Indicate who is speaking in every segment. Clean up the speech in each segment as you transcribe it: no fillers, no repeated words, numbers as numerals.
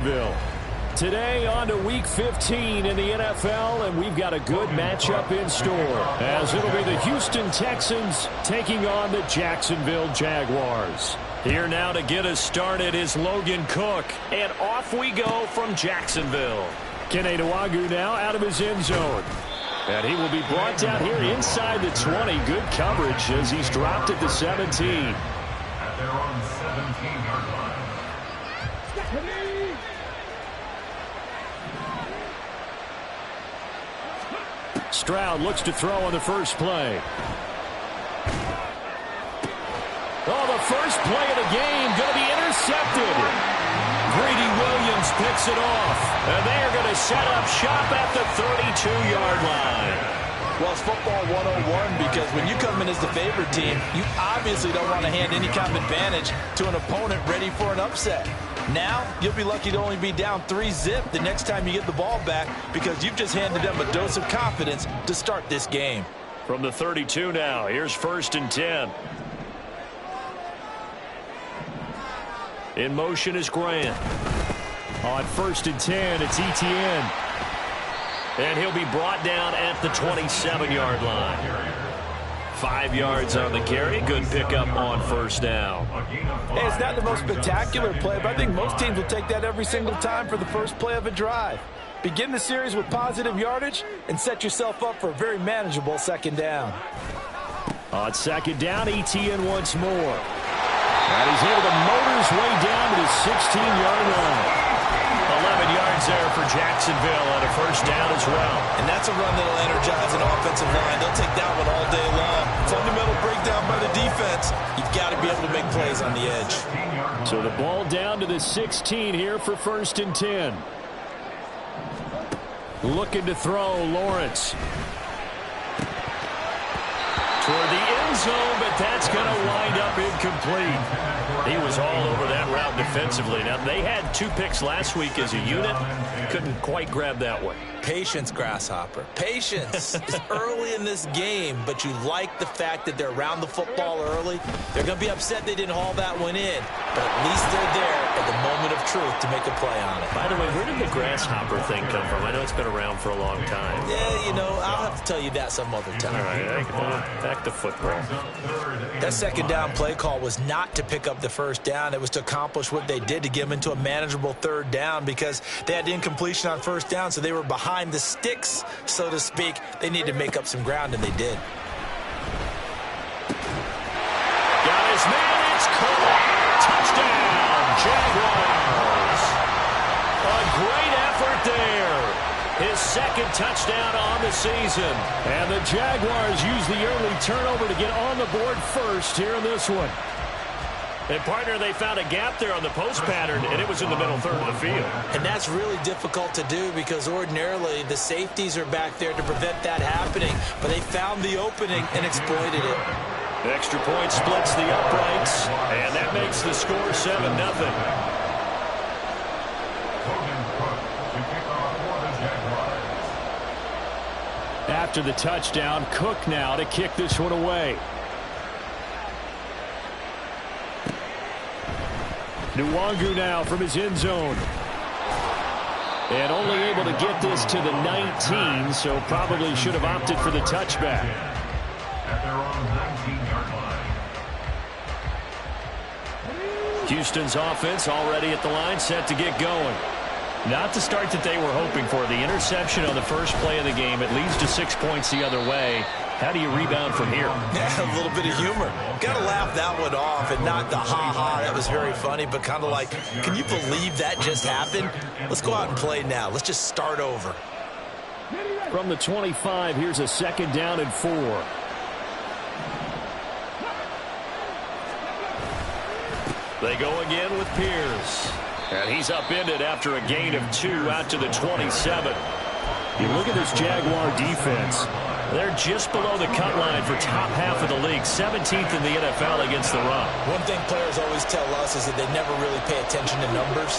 Speaker 1: Today on to Week 15 in the NFL, and we've got a good matchup in store, as it'll be the Houston Texans taking on the Jacksonville Jaguars. Here now to get us started is Logan Cook, and off we go from Jacksonville. Kene Nwangwu now out of his end zone. And he will be brought down here inside the 20. Good coverage as he's dropped at the 17.
Speaker 2: At their own 17-yard line.
Speaker 1: Stroud looks to throw on the first play. Oh, the first play of the game going to be intercepted. Greedy Williams picks it off, and they are going to set up shop at the 32-yard line.
Speaker 3: Well, it's football 101 because when you come in as the favorite team, you obviously don't want to hand any kind of advantage to an opponent ready for an upset. Now, you'll be lucky to only be down 3-zip the next time you get the ball back because you've just handed them a dose of confidence to start this game.
Speaker 1: From the 32 now, here's 1st and 10. In motion is Grant. On 1st and 10, it's Etienne. And he'll be brought down at the 27-yard line. 5 yards on the carry. Good pickup on 1st down.
Speaker 3: Hey, it's not the most spectacular play, but I think most teams will take that every single time for the first play of a drive. Begin the series with positive yardage and set yourself up for a very manageable 2nd down.
Speaker 1: On 2nd down, Etienne once more. And he's able to motor his way down to the 16-yard line. 11 yards there for Jacksonville on a 1st down as well.
Speaker 3: And that's a run that'll energize an offensive line. They'll take that one all day long. Fundamental breakdown by the defense. You've got to be able to make plays on the edge.
Speaker 1: So the ball down to the 16 here for 1st and 10. Looking to throw, Lawrence. Toward the end zone, but that's going to wind up incomplete. He was all over that route defensively. Now, they had 2 picks last week as a unit. Couldn't quite grab that one.
Speaker 3: Patience, Grasshopper. Patience. It's early in this game, but you like the fact that they're around the football early. They're going to be upset they didn't haul that one in, but at least they're there at the moment of truth to make a play on it.
Speaker 1: By the way, where did the Grasshopper thing come from? I know it's been around for a long time.
Speaker 3: Yeah, you know, I'll have to tell you that some other time.
Speaker 1: All right, back to football.
Speaker 3: That 2nd down play call was not to pick up the 1st down. It was to accomplish what they did to get them into a manageable 3rd down because they had incompletion on 1st down, so they were behind the sticks, so to speak. They needed to make up some ground, and they did.
Speaker 1: Got his man. It's caught. Touchdown, Jaguars. A great effort there. His 2nd touchdown on the season. And the Jaguars use the early turnover to get on the board first here in this one. And, partner, they found a gap there on the post pattern, and it was in the middle 3rd of the field.
Speaker 3: And that's really difficult to do because ordinarily the safeties are back there to prevent that happening. But they found the opening and exploited it.
Speaker 1: Extra point splits the uprights, and that makes the score 7-0. After the touchdown, Cook now to kick this one away. Nwangwu now from his end zone. And only able to get this to the 19, so probably should have opted for the touchback.
Speaker 2: At their own 19-yard line.
Speaker 1: Houston's offense already at the line, set to get going. Not the start that they were hoping for. The interception on the first play of the game. It leads to 6 points the other way. How do you rebound from here?
Speaker 3: Yeah, a little bit of humor. Got to laugh that one off and not the ha-ha. That was very funny, but kind of like, can you believe that just happened? Let's go out and play now. Let's just start over.
Speaker 1: From the 25, here's a 2nd down and 4. They go again with Pierce. And he's upended after a gain of 2 out to the 27. You look at this Jaguar defense. They're just below the cut line for top half of the league, 17th in the NFL against the run.
Speaker 3: One thing players always tell us is that they never really pay attention to numbers.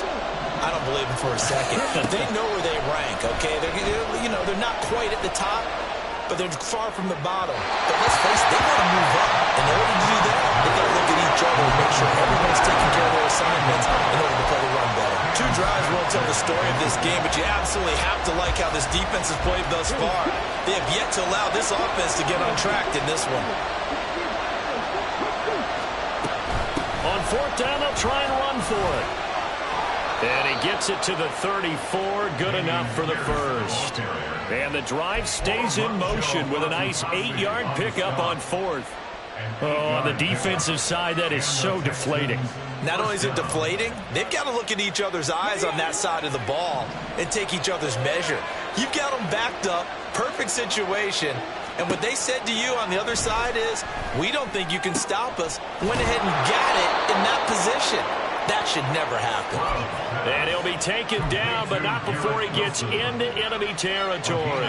Speaker 3: I don't believe them for a second. They know where they rank, okay? They're not quite at the top, but they're far from the bottom. But let's face it, they want to move up. In order to do that, they got to look at each other and make sure everyone's taking care of their assignments in order to play the run better. 2 drives won't tell the story of this game, but you absolutely have to like how this defense has played thus far. They have yet to allow this offense to get untracked in this one.
Speaker 1: On 4th down, they'll try and run for it. And he gets it to the 34. Good enough for the first. And the drive stays in motion with a nice 8-yard pickup on 4th. Oh, on the defensive side, that is so deflating.
Speaker 3: Not only is it deflating, they've got to look in each other's eyes on that side of the ball and take each other's measure. You've got them backed up, perfect situation, and what they said to you on the other side is, we don't think you can stop us. Went ahead and got it in that position. That should never happen.
Speaker 1: And he'll be taken down, but not before he gets into enemy territory.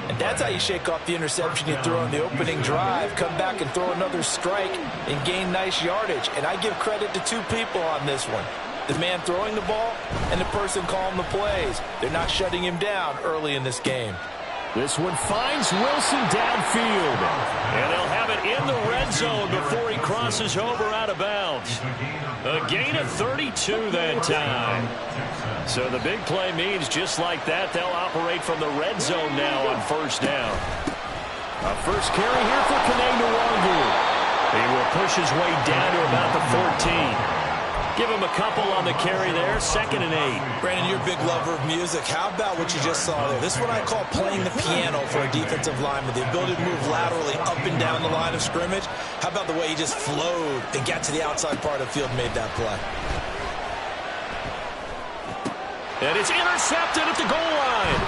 Speaker 3: And that's how you shake off the interception you threw on the opening drive, come back and throw another strike and gain nice yardage. And I give credit to 2 people on this one. The man throwing the ball and the person calling the plays. They're not shutting him down early in this game.
Speaker 1: This one finds Wilson downfield. And they'll have it in the red zone before he crosses over out of bounds. A gain of 32 that time. So the big play means just like that, they'll operate from the red zone now on 1st down. A first carry here for Kene Nwangu. He will push his way down to about the 14. Give him a couple on the carry there, 2nd and 8.
Speaker 3: Brandon, you're a big lover of music. How about what you just saw there? This is what I call playing the piano for a defensive lineman. The ability to move laterally up and down the line of scrimmage. How about the way he just flowed and got to the outside part of the field and made that play?
Speaker 1: And it's intercepted at the goal line.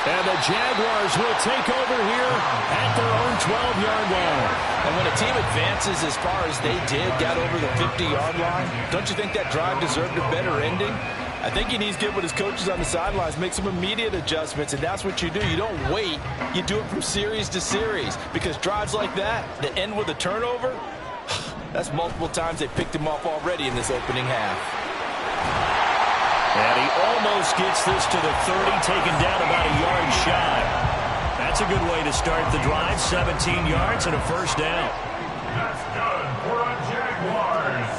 Speaker 1: And the Jaguars will take over here at their own 12-yard line.
Speaker 3: And when a team advances as far as they did, got over the 50-yard line, don't you think that drive deserved a better ending? I think he needs to get with his coaches on the sidelines, make some immediate adjustments, and that's what you do. You don't wait. You do it from series to series, because drives like that end with a turnover, that's multiple times they picked him off already in this opening half.
Speaker 1: And he almost gets this to the 30, taken down about a yard shy. That's a good way to start the drive, 17 yards and a 1st down.
Speaker 2: That's good for a Jaguars.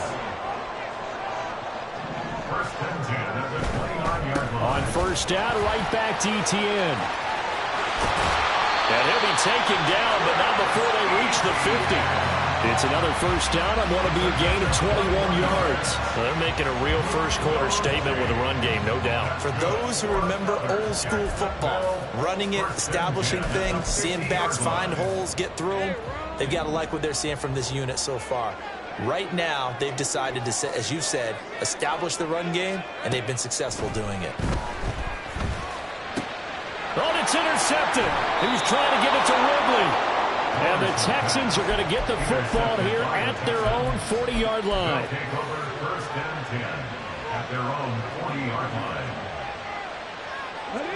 Speaker 2: 1st and 10 at the 29-yard line.
Speaker 1: On 1st down, right back to Etienne. And he'll be taken down, but not before they reach the 50. It's another 1st down on what will be a gain of 21 yards. Well, they're making a real first-quarter statement with a run game, no doubt.
Speaker 3: For those who remember old-school football, running it, establishing things, seeing backs find holes, get through them, they've got to like what they're seeing from this unit so far. Right now, they've decided to, as you said, establish the run game, and they've been successful doing it.
Speaker 1: Oh, it's intercepted. He was trying to give it to Ridley. And the Texans are going to get the football here at their own 40-yard line.
Speaker 2: Take over 1st and 10 at their own 40-yard line.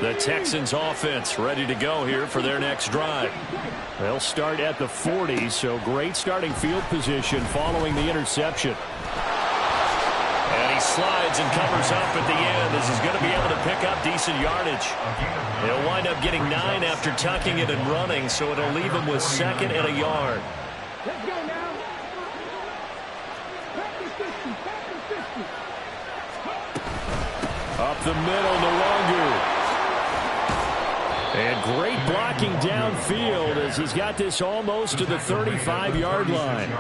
Speaker 1: The Texans offense ready to go here for their next drive. They'll start at the 40, so great starting field position following the interception. And he slides and covers up at the end as he's going to be able to pick up decent yardage. He'll wind up getting 9 after tucking it and running, so it'll leave him with 2nd and a yard.
Speaker 4: Let's go now.
Speaker 1: Up the middle, Nwangu. And great blocking downfield as he's got this almost to the 35-yard line.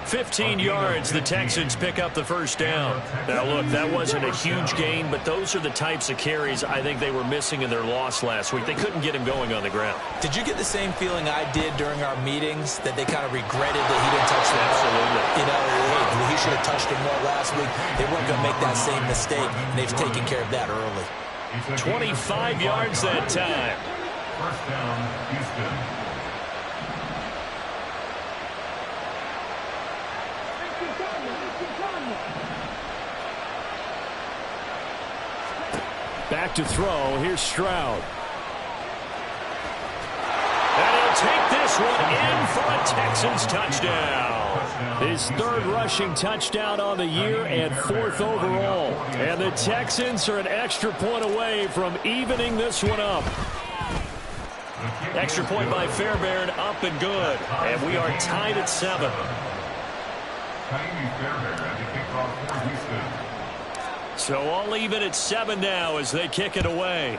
Speaker 1: 15 yards, the Texans pick up the 1st down. Now, look, that wasn't a huge gain, but those are the types of carries I think they were missing in their loss last week. They couldn't get him going on the ground.
Speaker 3: Did you get the same feeling I did during our meetings, that they kind of regretted that he didn't touch the ball?
Speaker 1: Absolutely.
Speaker 3: You know, hey, he should have touched him more last week. They weren't going to make that same mistake, and they've taken care of that early.
Speaker 1: 25 yards that time.
Speaker 2: 1st down, Houston.
Speaker 1: Back to throw. Here's Stroud. And he'll take this one in for a Texans touchdown. His 3rd rushing touchdown on the year and 4th overall. And the Texans are an extra point away from evening this one up. Extra point by Fairbairn, up and good. And we are tied at 7. So all even at 7 now as they kick it away.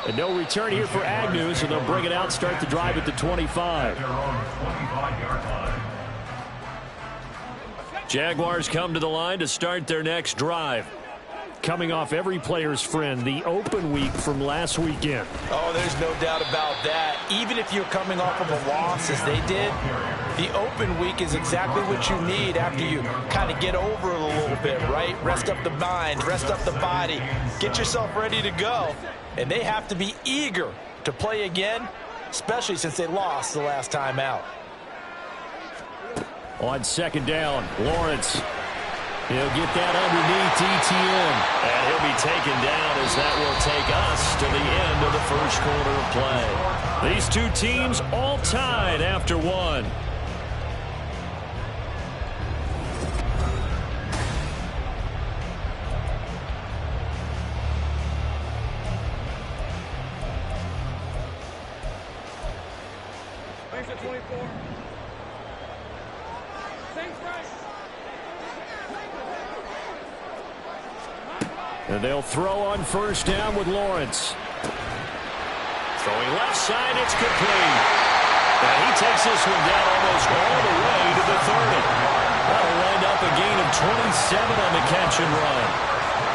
Speaker 1: And no return here for Agnew, so they'll bring it out, start the drive at the 25. Jaguars come to the line to start their next drive. Coming off every player's friend, the open week from last weekend.
Speaker 3: Oh, there's no doubt about that. Even if you're coming off of a loss as they did, the open week is exactly what you need after you kind of get over it a little bit, right? Rest up the mind, rest up the body, get yourself ready to go. And they have to be eager to play again, especially since they lost the last time out.
Speaker 1: On second down, Lawrence. He'll get that underneath ETN. And he'll be taken down as that will take us to the end of the first quarter of play. These two teams all tied after one.
Speaker 4: Thanks at 24. Thanks, Bryce.
Speaker 1: And they'll throw on first down with Lawrence. Throwing left side, it's complete. And he takes this one down almost all the way to the 30. That'll wind up a gain of 27 on the catch and run.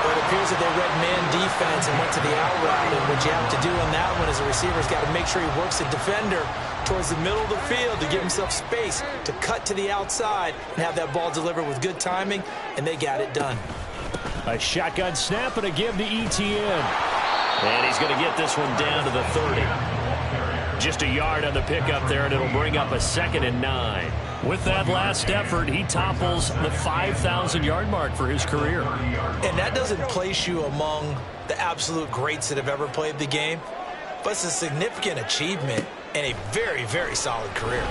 Speaker 3: But it appears that they read man defense and went to the out route. And what you have to do on that one is the receiver's got to make sure he works the defender towards the middle of the field to give himself space to cut to the outside and have that ball delivered with good timing, and they got it done.
Speaker 1: A shotgun snap and a give to ETN. And he's going to get this one down to the 30. Just a yard on the pickup there, and it'll bring up a 2nd and 9. With that last effort, he topples the 5,000-yard mark for his career.
Speaker 3: And that doesn't place you among the absolute greats that have ever played the game, but it's a significant achievement and a very, very solid career.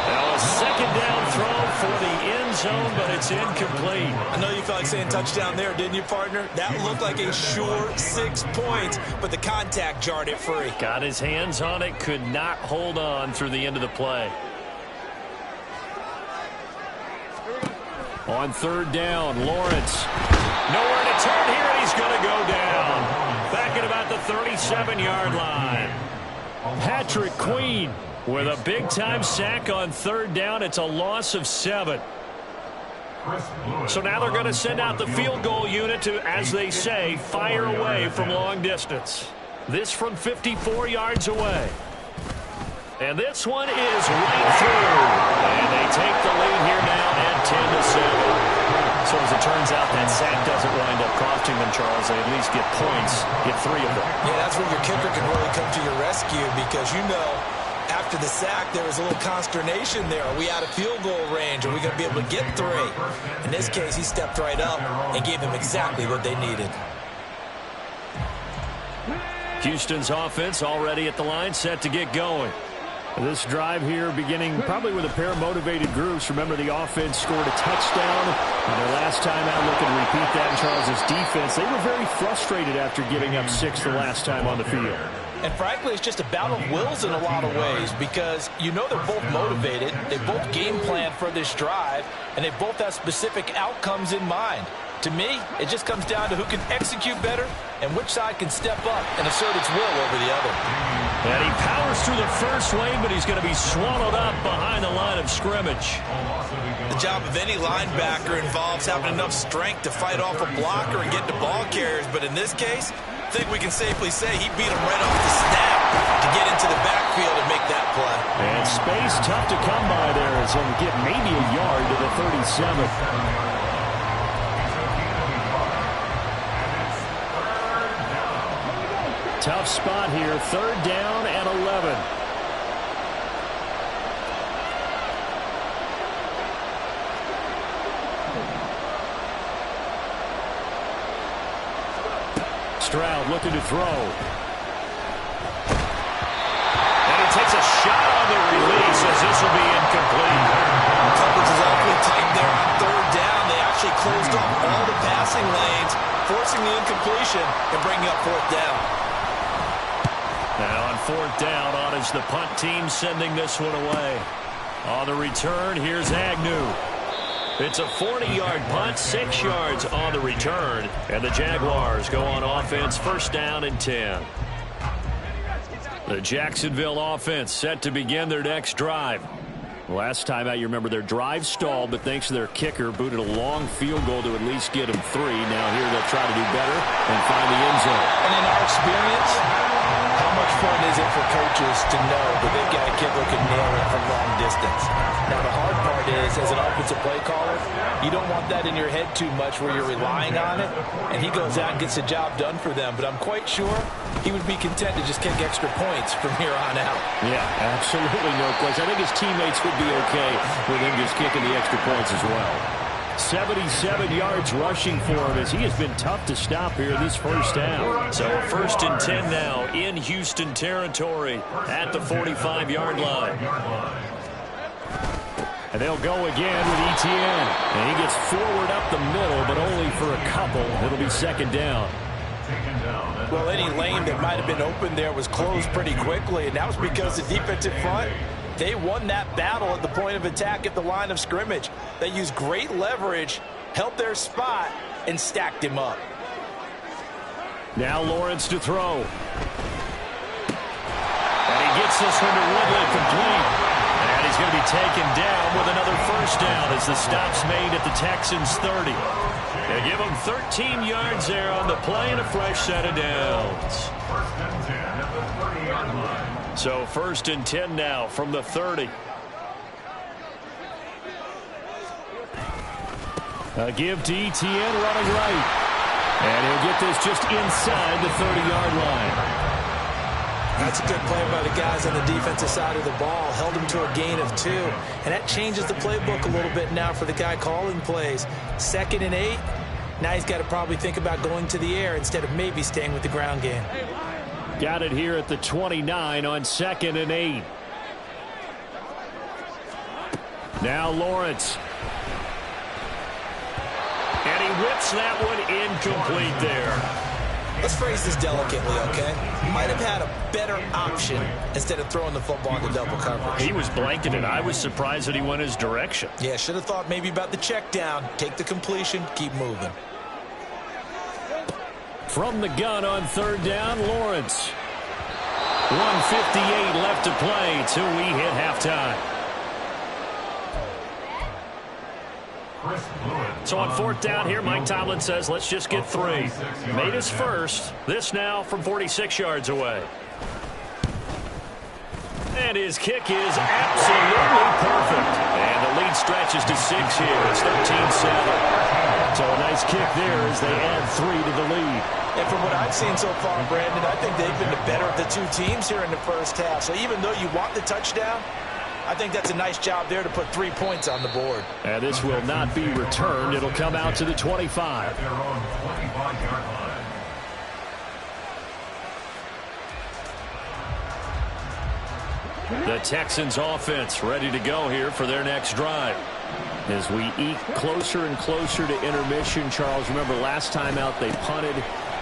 Speaker 1: Now a second down throw for the end zone, but it's incomplete.
Speaker 3: I know you felt like saying touchdown there, didn't you, partner? That looked like a sure 6 points, but the contact jarred it free.
Speaker 1: Got his hands on it, could not hold on through the end of the play. On third down, Lawrence. Nowhere to turn here, and he's going to go down. Back at about the 37-yard line. Patrick Queen with a big-time sack on third down. It's a loss of 7. So now they're going to send out the field goal unit to, as they say, fire away from long distance. This from 54 yards away. And this one is right through. And they take the lead here now at 10-7. So as it turns out, that sack doesn't wind up costing them, Charles. They at least get points, get 3 of them.
Speaker 3: Yeah, that's where your kicker can really come to your rescue because, you know, after the sack, there was a little consternation there. Are we out of field goal range? Are we going to be able to get 3? In this case, he stepped right up and gave them exactly what they needed.
Speaker 1: Houston's offense already at the line, set to get going. This drive here beginning probably with a pair of motivated groups. Remember, the offense scored a touchdown. And their last time out, looking to repeat that in Charles's defense. They were very frustrated after giving up 6 the last time on the field.
Speaker 3: And frankly, it's just a battle of wills in a lot of ways because you know they're both motivated. They both game plan for this drive, and they both have specific outcomes in mind. To me, it just comes down to who can execute better and which side can step up and assert its will over the other.
Speaker 1: And he powers through the first wave, but he's going to be swallowed up behind the line of scrimmage.
Speaker 3: The job of any linebacker involves having enough strength to fight off a blocker and get to ball carriers, but in this case, I think we can safely say he beat him right off the snap to get into the backfield and make that play.
Speaker 1: And space tough to come by there as he'll get maybe a yard to the 37. Tough spot here, third down and 11. Stroud looking to throw. And he takes a shot on the release as this will be incomplete.
Speaker 3: Coverage is awfully tight there on third down. They actually closed off all
Speaker 1: 4th down on as the punt team sending this one away. On the return, here's Agnew. It's a 40-yard punt, 6 yards on the return. And the Jaguars go on offense, 1st down and 10. The Jacksonville offense set to begin their next drive. Last time out, you remember their drive stalled, but thanks to their kicker, booted a long field goal to at least get them 3. Now here they'll try to do better and find the end zone.
Speaker 3: And in our experience, how much fun is it for coaches to know that they've got a kid who can nail it from long distance? Now, the hard part is, as an offensive play caller, you don't want that in your head too much where you're relying on it, and he goes out and gets the job done for them. But I'm quite sure he would be content to just kick extra points from here on out.
Speaker 1: Yeah, absolutely no question. I think his teammates would be okay with him just kicking the extra points as well. 77 yards rushing for him as he has been tough to stop here this 1st down. So 1st and 10 now in Houston territory at the 45-yard line. And they'll go again with Etienne. And he gets forward up the middle, but only for a couple. It'll be 2nd down.
Speaker 3: Well, any lane that might have been open there was closed pretty quickly, and that was because the defensive front, they won that battle at the point of attack at the line of scrimmage. They used great leverage, held their spot, and stacked him up.
Speaker 1: Now Lawrence to throw. And he gets this one to Woodley complete. And he's going to be taken down with another 1st down as the stop's made at the Texans' 30. They give him 13 yards there on the play and a fresh set of downs.
Speaker 2: 1st and 10 at the 30-yard line.
Speaker 1: So 1st and 10 now from the 30. A give to Etienne running right. And he'll get this just inside the 30-yard line.
Speaker 3: That's a good play by the guys on the defensive side of the ball. Held him to a gain of 2. And that changes the playbook a little bit now for the guy calling plays. 2nd and 8. Now he's got to probably think about going to the air instead of maybe staying with the ground game.
Speaker 1: Got it here at the 29 on 2nd and 8. Now Lawrence. And he whips that one incomplete there.
Speaker 3: Let's phrase this delicately, okay? Might have had a better option instead of throwing the football into double coverage.
Speaker 1: He was blanketed. I was surprised that he went his direction.
Speaker 3: Yeah, should have thought maybe about the check down. Take the completion, keep moving.
Speaker 1: From the gun on 3rd down, Lawrence. 1:58 left to play till we hit halftime. So on 4th down here, Mike Tomlin says, let's just get 3. Made his first. This now from 46 yards away. And his kick is absolutely perfect. And the lead stretches to 6 here. It's 13-7. So a nice kick there as they add 3 to the lead.
Speaker 3: And from what I've seen so far, Brandon, I think they've been the better of the 2 teams here in the 1st half. So even though you want the touchdown, I think that's a nice job there to put 3 points on the board.
Speaker 1: And this will not be returned. It'll come out to the 25.
Speaker 2: At their own 25-yard line.
Speaker 1: The Texans offense ready to go here for their next drive. As we eke closer and closer to intermission, Charles, remember last time out they punted.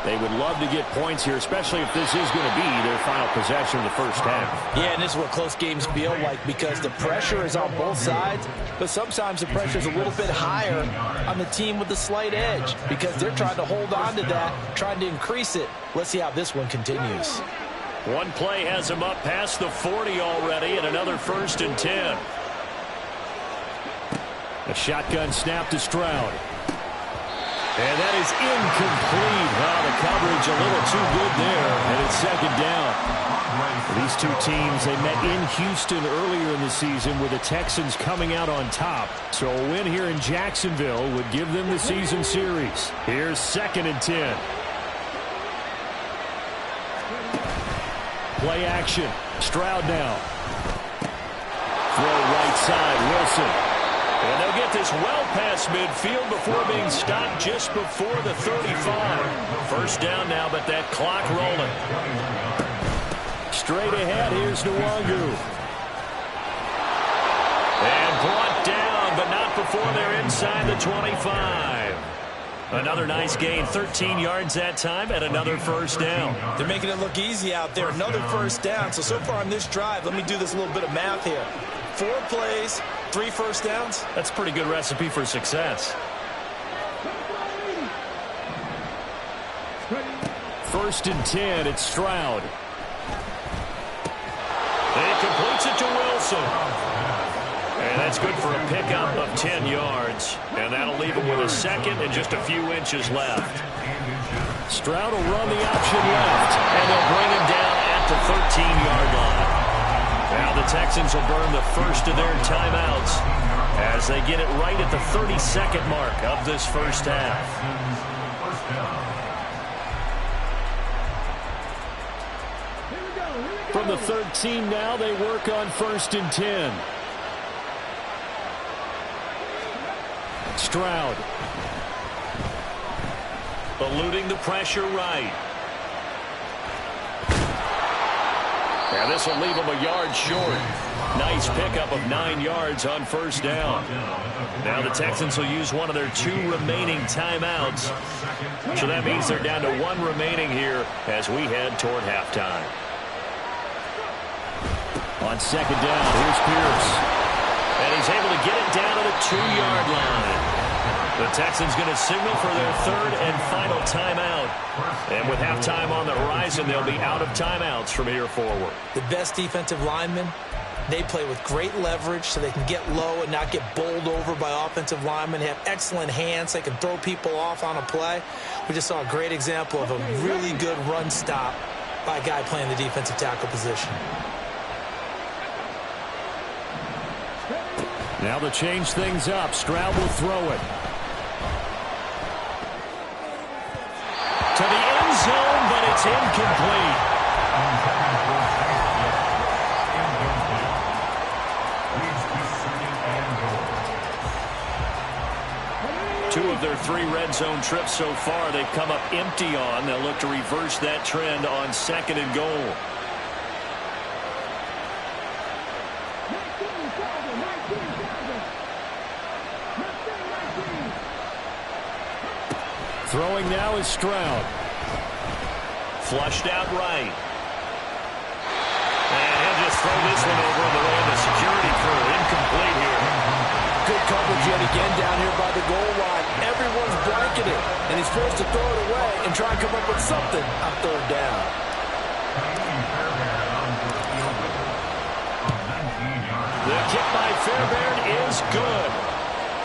Speaker 1: They would love to get points here, especially if this is going to be their final possession of the 1st half.
Speaker 3: Yeah, and this is what close games feel like because the pressure is on both sides, but sometimes the pressure is a little bit higher on the team with the slight edge because they're trying to hold on to that, trying to increase it. Let's see how this one continues.
Speaker 1: One play has him up past the 40 already, and another 1st and 10. A shotgun snap to Stroud. And that is incomplete. Wow, the coverage a little too good there, and it's 2nd down. These 2 teams, they met in Houston earlier in the season with the Texans coming out on top. So a win here in Jacksonville would give them the season series. Here's 2nd and 10. Play action. Stroud now. Throw right side, Wilson. And they'll get this well past midfield before being stopped just before the 35. 1st down now, but that clock rolling. Straight ahead, here's Nwangu. And brought down, but not before they're inside the 25. Another nice gain, 13 yards that time, and another first down.
Speaker 3: They're making it look easy out there. Another first down. So far on this drive, let me do this little bit of math here. 4 plays, 3 first downs.
Speaker 1: That's a pretty good recipe for success. First and 10, it's Stroud. And he completes it to Wilson. And that's good for a pickup of 10 yards. And that'll leave him with a second and just a few inches left. Stroud will run the option left. And they'll bring him down at the 13-yard line. Now the Texans will burn the first of their timeouts as they get it right at the 32nd mark of this first half. From the 13 now, they work on first and 10. Stroud. Eluding the pressure right. And this will leave him a yard short. Nice pickup of 9 yards on first down. Now the Texans will use one of their 2 remaining timeouts. So that means they're down to 1 remaining here as we head toward halftime. On second down, here's Pierce. And he's able to get it down to the 2-yard line. The Texans going to signal for their 3rd and final timeout. And with halftime on the horizon, they'll be out of timeouts from here forward.
Speaker 3: The best defensive linemen, they play with great leverage so they can get low and not get bowled over by offensive linemen. They have excellent hands. They can throw people off on a play. We just saw a great example of a really good run stop by a guy playing the defensive tackle position.
Speaker 1: Now to change things up, Stroud will throw it. To the end zone, but it's incomplete. Two of their 3 red zone trips so far, they've come up empty on. They'll look to reverse that trend on 2nd and goal. Throwing now is Stroud. Flushed out right. And he'll just throw this one over the way of the security crew. Incomplete here.
Speaker 3: Good coverage yet again down here by the goal line. Everyone's blanketed, and he's forced to throw it away and try and come up with something on 3rd down.
Speaker 1: The kick by Fairbairn is good.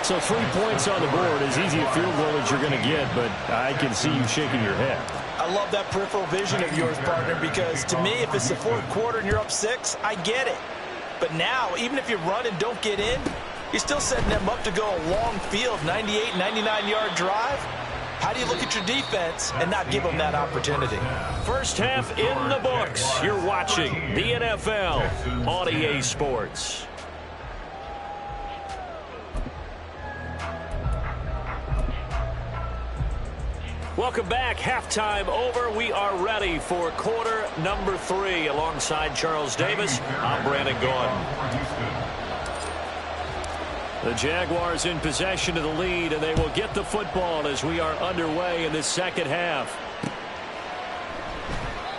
Speaker 1: So 3 points on the board, as easy a field goal as you're going to get, but I can see you shaking your head.
Speaker 3: I love that peripheral vision of yours, partner, because to me, if it's the 4th quarter and you're up 6, I get it. But now, even if you run and don't get in, you're still setting them up to go a long field, 98, 99-yard drive. How do you look at your defense and not give them that opportunity?
Speaker 1: First half in the books. You're watching the NFL on EA Sports. Welcome back. Halftime over. We are ready for quarter number 3. Alongside Charles Davis, I'm Brandon Gordon. The Jaguars in possession of the lead, and they will get the football as we are underway in this second half.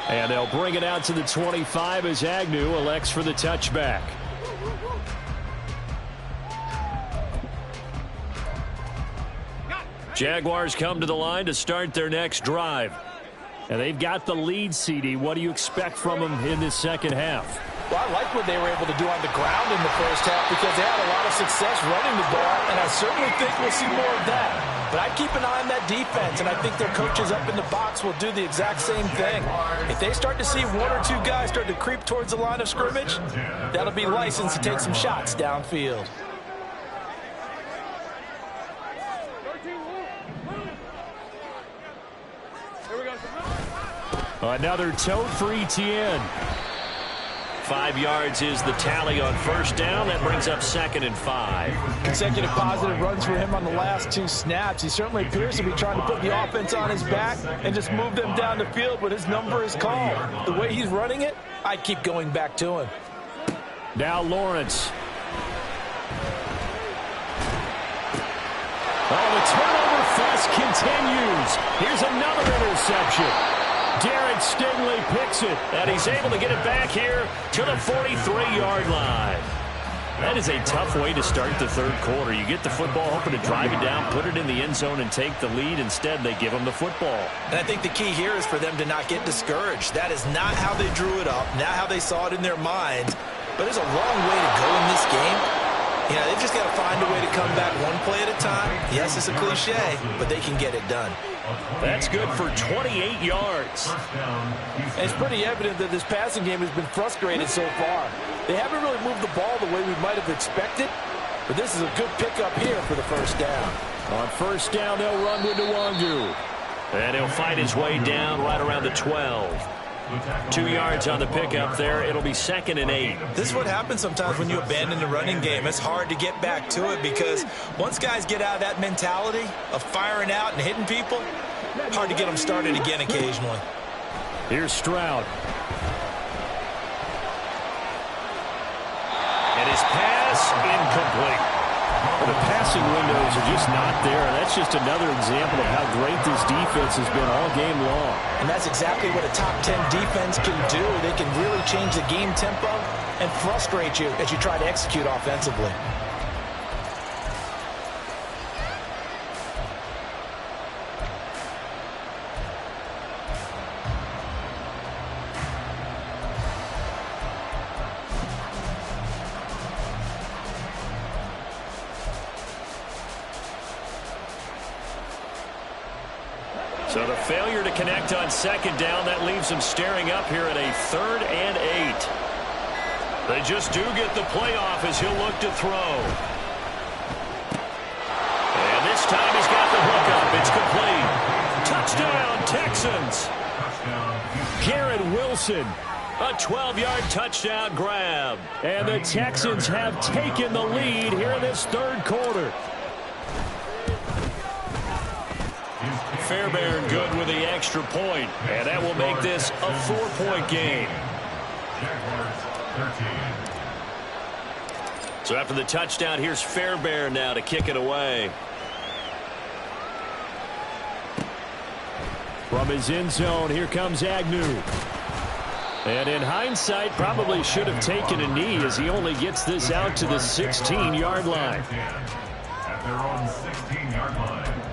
Speaker 1: And they'll bring it out to the 25 as Agnew elects for the touchback. Jaguars come to the line to start their next drive. And they've got the lead, CD. What do you expect from them in this second half?
Speaker 3: Well, I like what they were able to do on the ground in the first half because they had a lot of success running the ball, and I certainly think we'll see more of that. But I'd keep an eye on that defense, and I think their coaches up in the box will do the exact same thing. If they start to see 1 or 2 guys start to creep towards the line of scrimmage, that'll be licensed to take some shots downfield.
Speaker 1: Another tote for Etienne. 5 yards is the tally on first down. That brings up 2nd and 5.
Speaker 3: Consecutive positive runs for him on the last 2 snaps. He certainly appears to be trying to put the offense on his back and just move them down the field when his number is called. The way he's running it, I'd keep going back to him.
Speaker 1: Now Lawrence. Oh, the turnover fuss continues. Here's another interception. Derek Stingley picks it, and he's able to get it back here to the 43-yard line. That is a tough way to start the third quarter. You get the football, hoping to drive it down, put it in the end zone, and take the lead. Instead, they give them the football.
Speaker 3: And I think the key here is for them to not get discouraged. That is not how they drew it up, not how they saw it in their minds. But there's a long way to go in this game. You know, they've just got to find a way to come back one play at a time. Yes, it's a cliche, but they can get it done.
Speaker 1: That's good for 28 yards.
Speaker 4: And it's pretty evident that this passing game has been frustrated so far. They haven't really moved the ball the way we might have expected, but this is a good pickup here for the first down.
Speaker 1: On first down, they'll run with Nwangu. And he'll fight his way down right around the 12. 2 yards on the pickup there. It'll be 2nd and 8.
Speaker 3: This is what happens sometimes when you abandon the running game. It's hard to get back to it because once guys get out of that mentality of firing out and hitting people, hard to get them started again occasionally.
Speaker 1: Here's Stroud. And his pass incomplete. The passing windows are just not there. That's just another example of how great this defense has been all game long.
Speaker 3: And that's exactly what a top 10 defense can do. They can really change the game tempo and frustrate you as you try to execute offensively.
Speaker 1: So the failure to connect on second down, that leaves them staring up here at a 3rd and 8. They just do get the playoff as he'll look to throw. And this time he's got the hook up. It's complete. Touchdown, Texans. Garrett Wilson, a 12-yard touchdown grab. And the Texans have taken the lead here in this third quarter. Fairbairn good with the extra point, and that will make this a 4-point game. So after the touchdown, here's Fairbairn now to kick it away. From his end zone, here comes Agnew. And in hindsight, probably should have taken a knee as he only gets this out to the 16-yard line.
Speaker 2: At their own 16-yard line.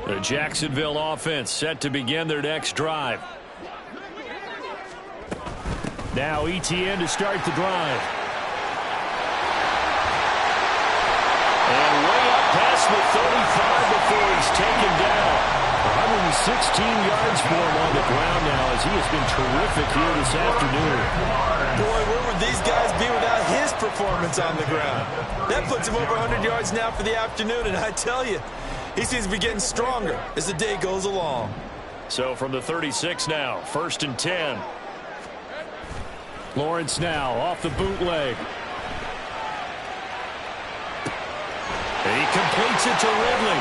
Speaker 1: The Jacksonville offense set to begin their next drive. Now ETN to start the drive. And way up past the 35 before he's taken down. 116 yards for him on the ground now as he has been terrific here this afternoon.
Speaker 3: Boy, where would these guys be without his performance on the ground? That puts him over 100 yards now for the afternoon, and I tell you, he seems to be getting stronger as the day goes along.
Speaker 1: So from the 36 now, 1st and 10. Lawrence now off the bootleg. And he completes it to Ridley.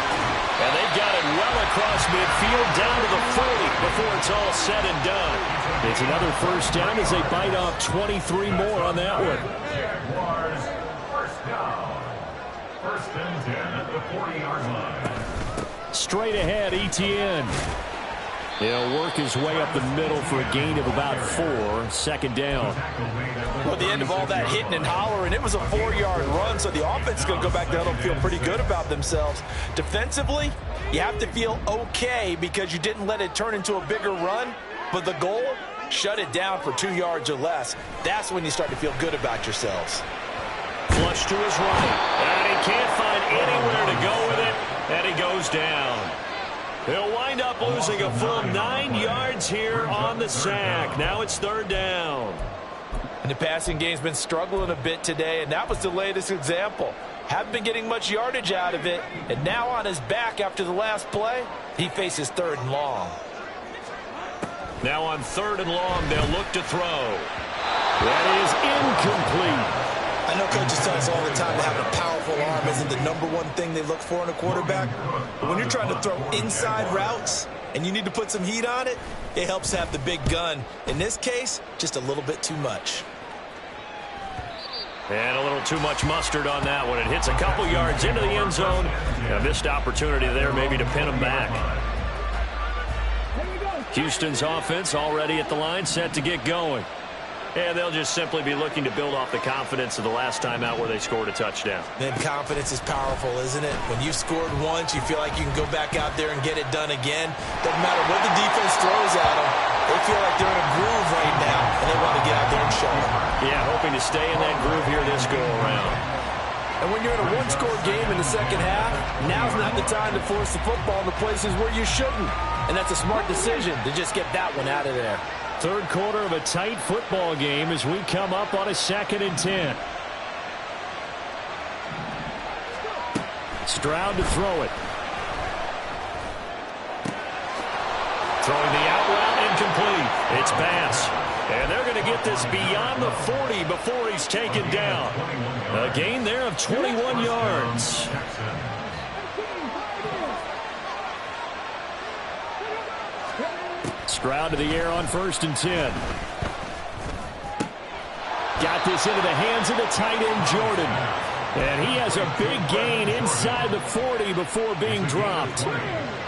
Speaker 1: And they've got it well across midfield down to the 40 before it's all said and done. It's another first down as they bite off 23 more on that one.
Speaker 2: Jaguars, first down. 1st and 10 at the 40-yard line.
Speaker 1: Straight ahead, ETN. He'll work his way up the middle for a gain of about 4. 2nd down.
Speaker 3: Well, at the end of all that hitting and hollering, it was a 4-yard run, so the offense is going to go back there and feel pretty good about themselves. Defensively, you have to feel okay because you didn't let it turn into a bigger run, but the goal, shut it down for 2 yards or less. That's when you start to feel good about yourselves.
Speaker 1: Flush to his right, and he can't find anywhere to go with it, and he goes down. He'll wind up losing a full 9 yards here on the sack. Now it's 3rd down.
Speaker 4: And the passing game's been struggling a bit today, and that was the latest example. Haven't been getting much yardage out of it, and now on his back after the last play, he faces 3rd and long.
Speaker 1: Now on 3rd and long, they'll look to throw. That is incomplete.
Speaker 3: I know coaches tell us all the time that having a powerful arm isn't the #1 thing they look for in a quarterback. But when you're trying to throw inside routes and you need to put some heat on it, it helps have the big gun. In this case, just a little bit too much.
Speaker 1: And a little too much mustard on that one. It hits a couple yards into the end zone. A missed opportunity there maybe to pin him back. Houston's offense already at the line, set to get going. And they'll just simply be looking to build off the confidence of the last time out where they scored a touchdown.
Speaker 3: Then confidence is powerful, isn't it? When you've scored once, you feel like you can go back out there and get it done again. Doesn't matter what the defense throws at them. They feel like they're in a groove right now, and they want to get out there and show it.
Speaker 1: Yeah, hoping to stay in that groove here this go-around.
Speaker 4: And when you're in a one-score game in the second half, now's not the time to force the football in the places where you shouldn't. And that's a smart decision to just get that one out of there.
Speaker 1: Third quarter of a tight football game as we come up on a 2nd and 10. Stroud to throw it. Throwing the out route, incomplete. It's Bass. And they're going to get this beyond the 40 before he's taken down. A gain there of 21 yards. Stroud to the air on 1st and 10. Got this into the hands of the tight end, Jordan. And he has a big gain inside the 40 before being dropped.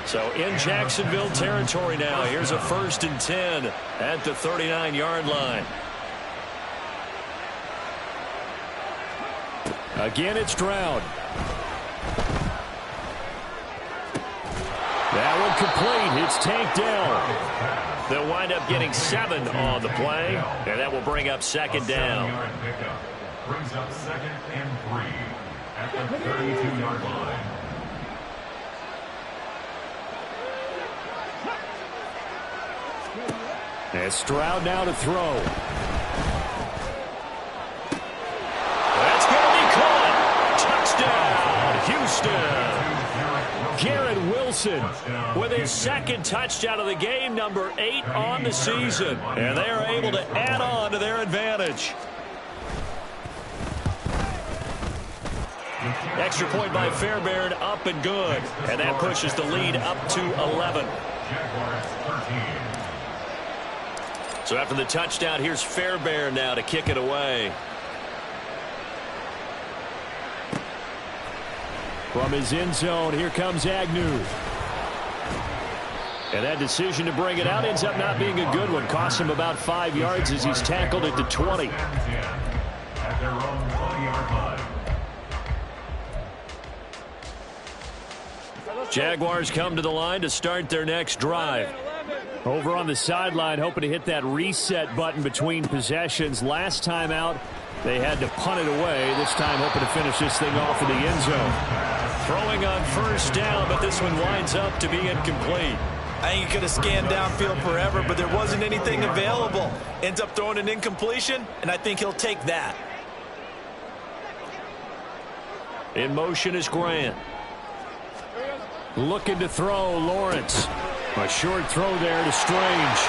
Speaker 1: So in Jacksonville territory now. Here's a 1st and 10 at the 39-yard line. Again, it's Stroud. That one complete. It's tanked down. They'll wind up getting 7 on the play, and that will bring up 2nd down.
Speaker 2: Brings up 2nd and 3 at the 32-yard line.
Speaker 1: And Stroud now to throw. That's going to be caught. Touchdown, Houston. Garrett Wilson with his 2nd touchdown of the game, number 8 on the season. And they are able to add on to their advantage. Extra point by Fairbairn, up and good. And that pushes the lead up to 11. So after the touchdown, here's Fairbairn now to kick it away. From his end zone, here comes Agnew. And that decision to bring it out ends up not being a good one. Costs him about 5 yards as he's tackled at the 20.
Speaker 2: At their own 20-yard line.
Speaker 1: Jaguars come to the line to start their next drive. Over on the sideline, hoping to hit that reset button between possessions. Last time out, they had to punt it away. This time, hoping to finish this thing off in the end zone. Throwing on 1st down, but this one winds up to be incomplete.
Speaker 3: I think he could have scanned downfield forever, but there wasn't anything available. Ends up throwing an incompletion, and I think he'll take that.
Speaker 1: In motion is Grant. Looking to throw, Lawrence. A short throw there to Strange.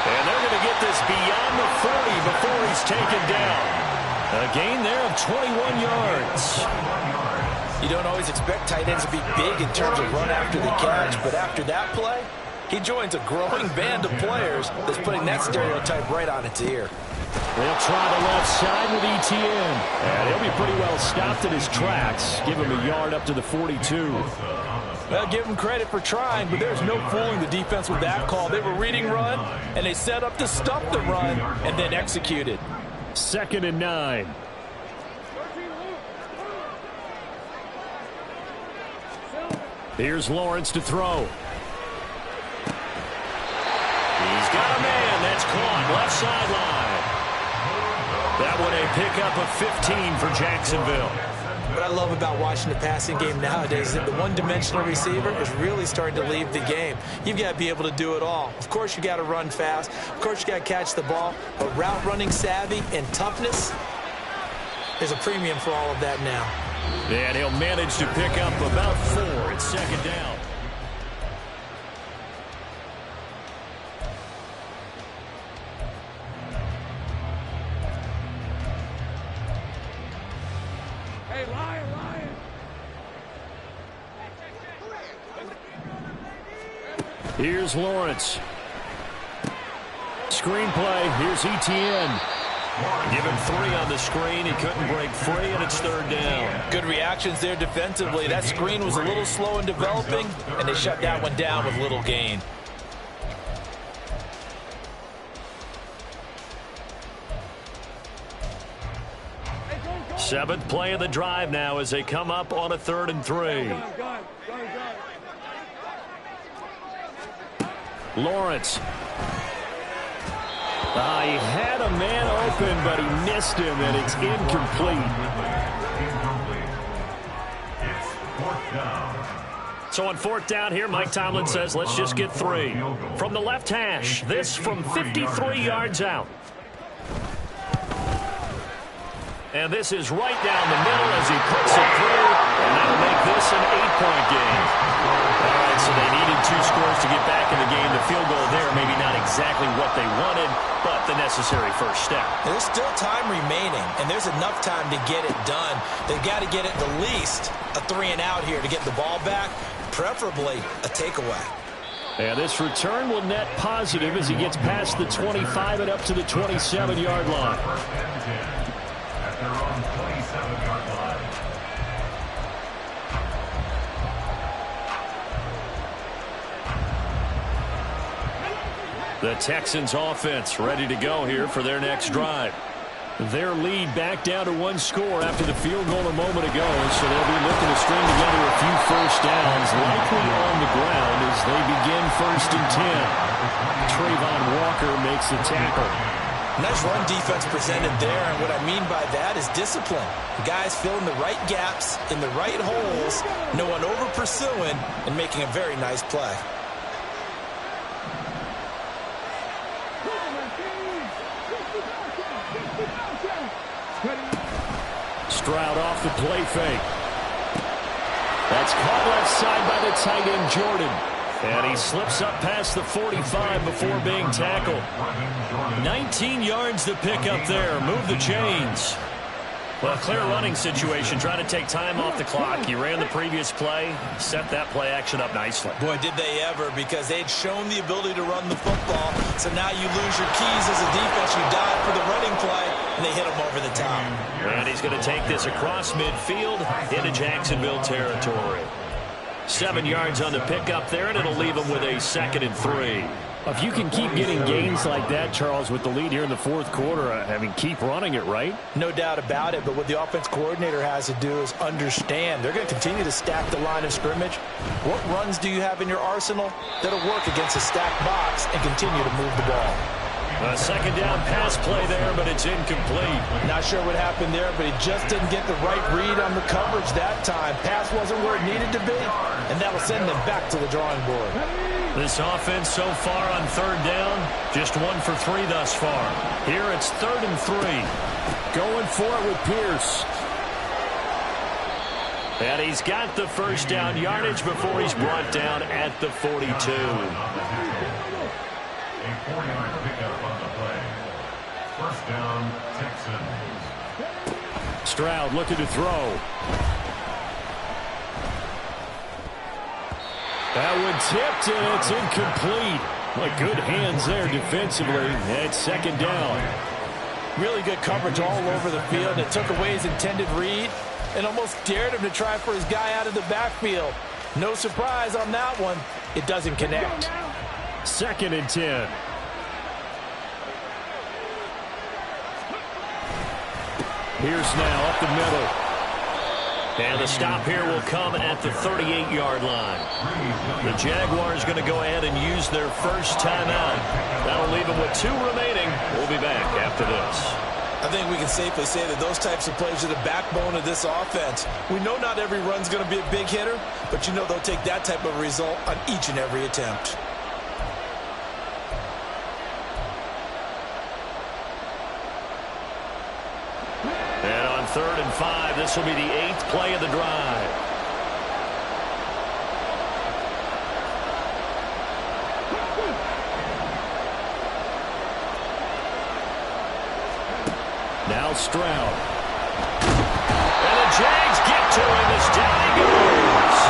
Speaker 1: And they're going to get this beyond the 40 before he's taken down. A gain there of 21 yards.
Speaker 3: You don't always expect tight ends to be big in terms of run after the catch, but after that play, he joins a growing band of players that's putting that stereotype right on its ear.
Speaker 1: They'll try the left side with Etienne. And he'll be pretty well stopped in his tracks. Give him a yard up to the 42.
Speaker 4: Well, give him credit for trying, but there's no fooling the defense with that call. They were reading run, and they set up to stop the run, and then executed.
Speaker 1: 2nd and 9. Here's Lawrence to throw. He's got a man. That's caught. Left sideline. That one a pickup of 15 for Jacksonville.
Speaker 3: What I love about watching the passing game nowadays is that the one-dimensional receiver is really starting to leave the game. You've got to be able to do it all. Of course, you got to run fast. Of course, you got to catch the ball. But route running savvy and toughness, there's a premium for all of that now.
Speaker 1: And he'll manage to pick up about 4. It's 2nd down.
Speaker 5: Hey, Lion.
Speaker 1: Here's Lawrence. Screenplay. Here's Etienne. Give him 3 on the screen. He couldn't break free, and it's 3rd down.
Speaker 3: Good reactions there defensively. That screen was a little slow in developing, and they shut that one down with little gain.
Speaker 1: Seventh play of the drive now as they come up on a 3rd and 3. Lawrence. He had a man open, but he missed him, and it's incomplete.
Speaker 2: It's 4th down.
Speaker 1: So on 4th down here, Mike Tomlin says, let's just get 3. From the left hash, this from 53 yards out. And this is right down the middle as he puts it through, and that'll make this an 8-point game. All right, so they needed 2 scores to get back in the game. The field goal there, maybe not exactly what they wanted, but the necessary first step.
Speaker 3: There's still time remaining, and there's enough time to get it done. They've got to get at the least a 3-and-out here to get the ball back, preferably a takeaway.
Speaker 1: And this return will net positive as he gets past the 25 and up to the 27-yard line.
Speaker 2: At their own 27-yard line.
Speaker 1: The Texans offense ready to go here for their next drive. Their lead back down to 1 score after the field goal a moment ago, so they'll be looking to string together a few first downs, likely on the ground as they begin 1st and 10. Trayvon Walker makes the tackle.
Speaker 3: Nice run defense presented there, and what I mean by that is discipline. The guys filling the right gaps in the right holes, no one over-pursuing, and making a very nice play.
Speaker 1: Stroud off the play fake. That's caught left side by the tight end, Jordan. And he slips up past the 45 before being tackled. 19 yards to pick up there. Move the chains. Well, clear running situation. Trying to take time off the clock. He ran the previous play. Set that play action up nicely.
Speaker 3: Boy, did they ever, because they'd shown the ability to run the football. So now you lose your keys as a defense. You dive for the running play, and they hit him over the top.
Speaker 1: And he's going to take this across midfield into Jacksonville territory. 7 yards on the pickup there, and it'll leave him with a 2nd and 3. If you can keep getting gains like that, Charles, with the lead here in the 4th quarter, I mean, keep running it, right?
Speaker 3: No doubt about it, but what the offense coordinator has to do is understand. They're going to continue to stack the line of scrimmage. What runs do you have in your arsenal that'll work against a stacked box and continue to move the ball?
Speaker 1: A 2nd down pass play there, but it's incomplete.
Speaker 3: Not sure what happened there, but he just didn't get the right read on the coverage that time. Pass wasn't where it needed to be, and that'll send them back to the drawing board.
Speaker 1: This offense so far on 3rd down, just 1 for 3 thus far. Here it's 3rd and 3. Going for it with Pierce. And he's got the first down yardage before he's brought down at the 42.
Speaker 2: A 4-yard pickup on the play. 1st down, Texans.
Speaker 1: Stroud looking to throw. That one tipped, and it's incomplete. Well, good hands there defensively. It's 2nd down.
Speaker 3: Really good coverage all over the field. It took away his intended read and almost dared him to try for his guy out of the backfield. No surprise on that one. It doesn't connect.
Speaker 1: 2nd and 10. Pierce now up the middle. And the stop here will come at the 38-yard line. The Jaguars going to go ahead and use their first timeout. That'll leave them with 2 remaining. We'll be back after this.
Speaker 3: I think we can safely say that those types of plays are the backbone of this offense. We know not every run's going to be a big hitter, but you know they'll take that type of result on each and every attempt.
Speaker 1: And on 3rd and 5, this will be the 8th play of the drive. Now Stroud. And the Jags get to him as down he goes.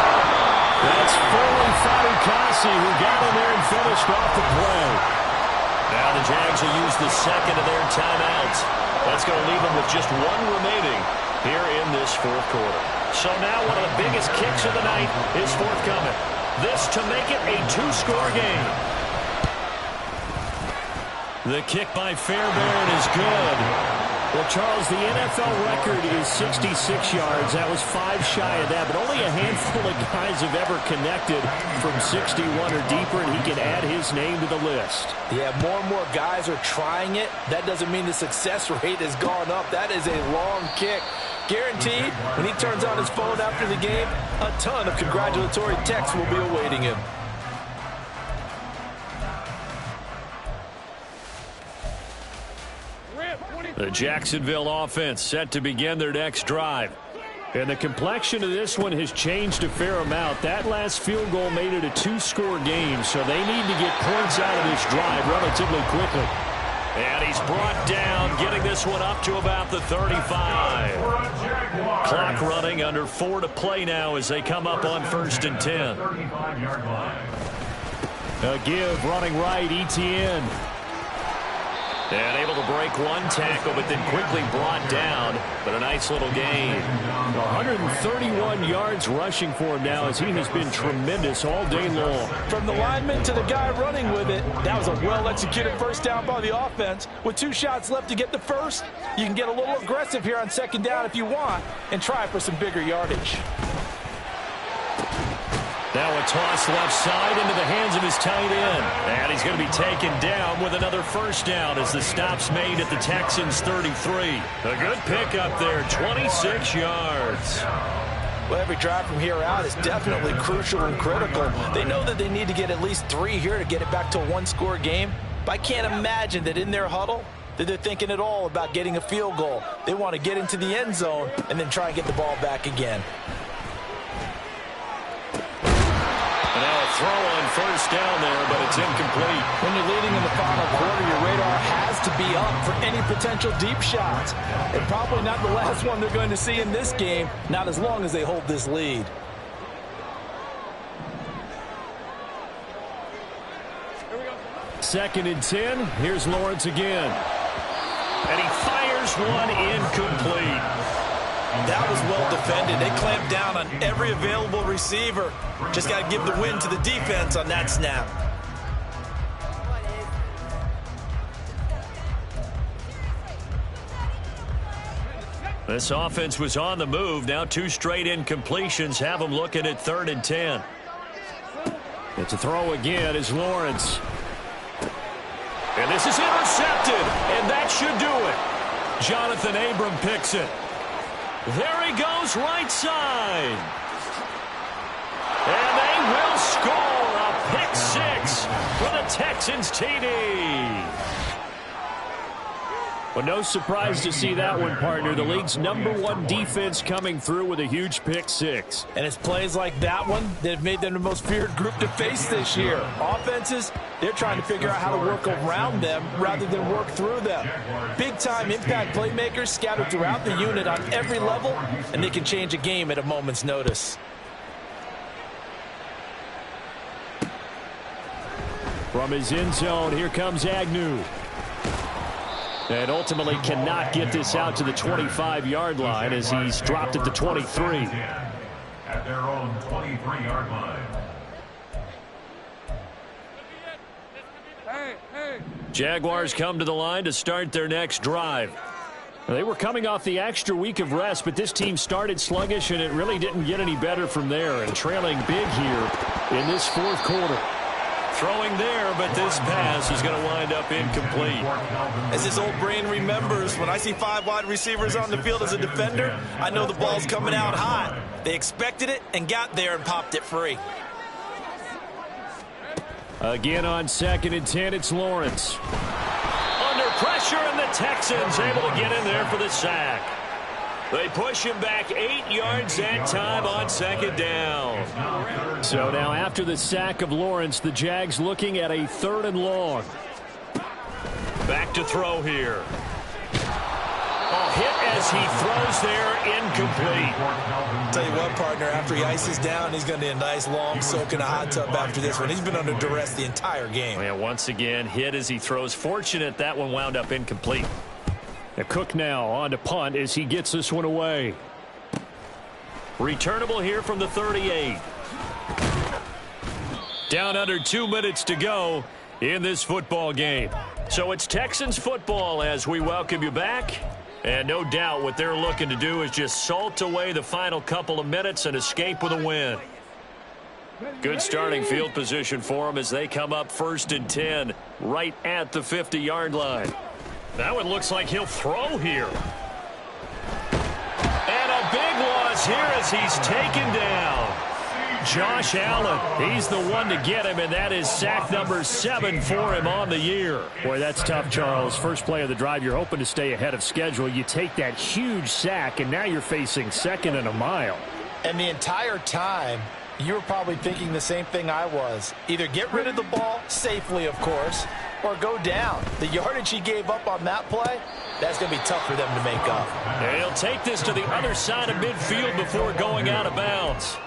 Speaker 1: That's Foley Fatukasi who got in there and finished off the play. Now the Jags will use the 2nd of their timeouts. That's going to leave them with just one remaining here in this fourth quarter. So now one of the biggest kicks of the night is forthcoming. This to make it a two-score game. The kick by Fairbairn is good. Well, Charles, the NFL record is 66 yards. That was 5 shy of that, but only a handful of guys have ever connected from 61 or deeper, and he can add his name to the list.
Speaker 3: Yeah, more and more guys are trying it. That doesn't mean the success rate has gone up. That is a long kick. Guaranteed, when he turns on his phone after the game, a ton of congratulatory texts will be awaiting him.
Speaker 1: The Jacksonville offense set to begin their next drive. And the complexion of this one has changed a fair amount. That last field goal made it a two-score game, so they need to get points out of this drive relatively quickly. And he's brought down, getting this one up to about the 35. Clock running, under 4 to play now as they come up on 1st and 10. A give, running right, Etienne. And able to break one tackle, but then quickly brought down. But a nice little gain. 131 yards rushing for him now, as he has been tremendous all day long.
Speaker 3: From the lineman to the guy running with it, that was a well-executed first down by the offense. With 2 shots left to get the first, you can get a little aggressive here on 2nd down if you want, and try for some bigger yardage.
Speaker 1: Now a toss left side into the hands of his tight end. And he's going to be taken down with another first down as the stop's made at the Texans' 33. A good pickup there, 26 yards.
Speaker 3: Well, every drive from here out is definitely crucial and critical. They know that they need to get at least 3 here to get it back to a one-score game. But I can't imagine that in their huddle that they're thinking at all about getting a field goal. They want to get into the end zone and then try and get the ball back again.
Speaker 1: Throw on first down there, but it's incomplete.
Speaker 3: When you're leading in the final quarter, your radar has to be up for any potential deep shots. And probably not the last one they're going to see in this game, not as long as they hold this lead.
Speaker 5: Here we go.
Speaker 1: 2nd and 10. Here's Lawrence again. And he fires one incomplete.
Speaker 3: That was well defended. They clamped down on every available receiver. Just got to give the win to the defense on that snap.
Speaker 1: This offense was on the move. Now 2 straight incompletions have them looking at 3rd and 10. It's a throw again as Lawrence. And this is intercepted, and that should do it. Jonathan Abram picks it. There he goes, right side. And they will score a pick 6 for the Texans TD. Well, no surprise to see that one, partner. The league's #1 defense coming through with a huge pick 6.
Speaker 3: And it's plays like that one that have made them the most feared group to face this year. Offenses, they're trying to figure out how to work around them rather than work through them. Big-time impact playmakers scattered throughout the unit on every level, and they can change a game at a moment's notice.
Speaker 1: From his end zone, here comes Agnew. And ultimately cannot get this out to the 25-yard line as he's dropped at the 23.
Speaker 2: At their own 23-yard line.
Speaker 5: Hey.
Speaker 1: Jaguars come to the line to start their next drive. They were coming off the extra week of rest, but this team started sluggish, and it really didn't get any better from there. And trailing big here in this fourth quarter. Throwing there, but this pass is going to wind up incomplete.
Speaker 3: As his old brain remembers, when I see 5 wide receivers on the field as a defender, I know the ball's coming out hot. They expected it and got there and popped it free.
Speaker 1: Again on 2nd and 10, it's Lawrence. Under pressure, and the Texans able to get in there for the sack. They push him back 8 yards that time on 2nd down. So now after the sack of Lawrence, the Jags looking at a 3rd and long. Back to throw here. A hit as he throws there, incomplete.
Speaker 3: Tell you what, partner, after he ices down, he's going to need a nice long soak in a hot tub after this one. He's been under duress the entire game.
Speaker 1: Yeah, once again, hit as he throws. Fortunate that one wound up incomplete. Cook now on to punt as he gets this one away. Returnable here from the 38. Down under 2 minutes to go in this football game. So it's Texans football as we welcome you back. And no doubt what they're looking to do is just salt away the final couple of minutes and escape with a win. Good starting field position for them as they come up 1st and 10 right at the 50-yard line. That one looks like he'll throw here. And a big loss here as he's taken down. Josh Allen, he's the one to get him, and that is sack number 7 for him on the year. Boy, that's tough, Charles. First play of the drive, you're hoping to stay ahead of schedule. You take that huge sack, and now you're facing 2nd and a mile.
Speaker 3: And the entire time, you were probably thinking the same thing I was. Either get rid of the ball, safely, of course, or go down. The yardage he gave up on that play, that's going to be tough for them to make up.
Speaker 1: And he'll take this to the other side of midfield before going out of bounds.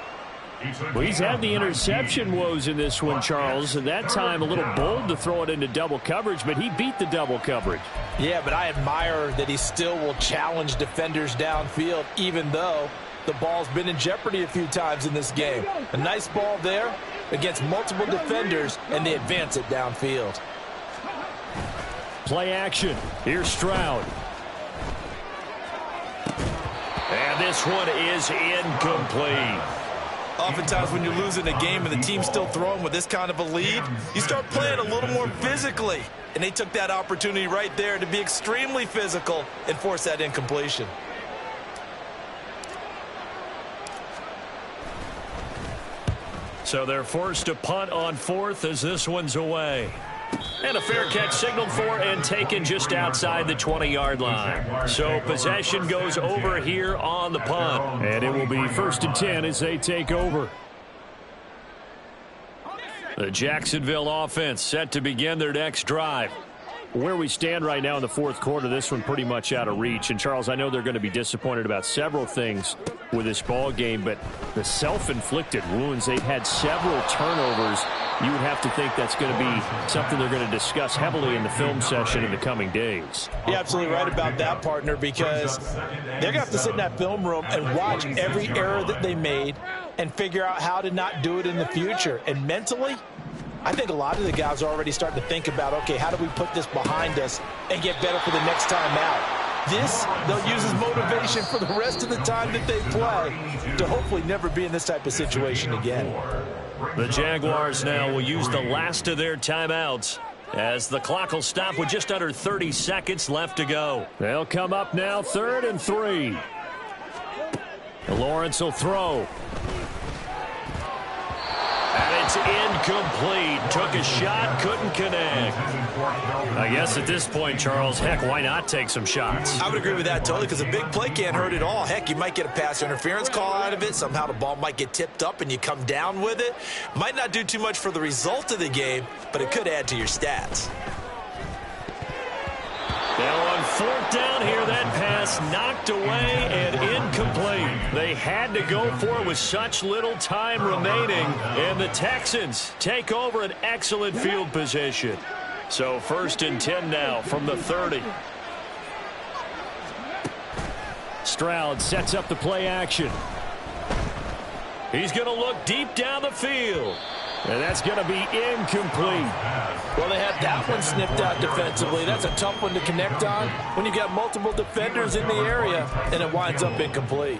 Speaker 1: Well, he's had the interception woes in this one, Charles. At that time, a little bold to throw it into double coverage, but he beat the double coverage.
Speaker 3: Yeah, but I admire that he still will challenge defenders downfield, even though the ball's been in jeopardy a few times in this game. A nice ball there against multiple defenders, and they advance it downfield.
Speaker 1: Play action. Here's Stroud. And this one is incomplete.
Speaker 3: Oftentimes when you're losing a game and the team's still throwing with this kind of a lead, you start playing a little more physically. And they took that opportunity right there to be extremely physical and force that incompletion.
Speaker 1: So they're forced to punt on 4th as this one's away. And a fair catch signaled for and taken just outside the 20-yard line. So possession goes over here on the punt. And it will be 1st and 10 as they take over. The Jacksonville offense set to begin their next drive. Where we stand right now in the 4th quarter, this one pretty much out of reach. And, Charles, I know they're going to be disappointed about several things with this ball game, but the self-inflicted wounds, they've had several turnovers. You would have to think that's going to be something they're going to discuss heavily in the film session in the coming days.
Speaker 3: You're absolutely right about that, partner, because they're going to have to sit in that film room and watch every error that they made and figure out how to not do it in the future. And mentally, I think a lot of the guys are already starting to think about, okay, how do we put this behind us and get better for the next time out? This, they'll use as motivation for the rest of the time that they play to hopefully never be in this type of situation again.
Speaker 1: The Jaguars now will use the last of their timeouts as the clock will stop with just under 30 seconds left to go. They'll come up now 3rd and 3. Lawrence will throw. And it's incomplete. Took a shot, couldn't connect. I guess at this point, Charles, heck, why not take some shots?
Speaker 3: I would agree with that totally, because a big play can't hurt at all. Heck, you might get a pass interference call out of it. Somehow the ball might get tipped up and you come down with it. Might not do too much for the result of the game, but it could add to your stats.
Speaker 1: Now on 4th down here, that pass knocked away and incomplete. They had to go for it with such little time remaining, and the Texans take over an excellent field position. So 1st and 10 now from the 30. Stroud sets up the play action. He's going to look deep down the field. And that's going to be incomplete.
Speaker 3: Well, they had that one sniffed out defensively. That's a tough one to connect on when you got multiple defenders in the area, and it winds up incomplete.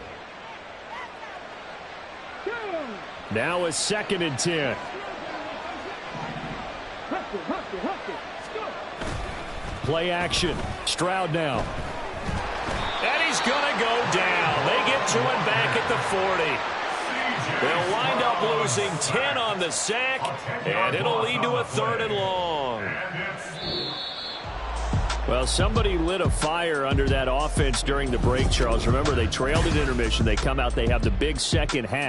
Speaker 1: Now a 2nd and 10. Play action. Stroud now. And he's going to go down. They get to him back at the 40. They'll wind up losing 10 on the sack, and it'll lead to a 3rd and long. Well, somebody lit a fire under that offense during the break, Charles. Remember, they trailed at intermission. They come out, they have the big second half.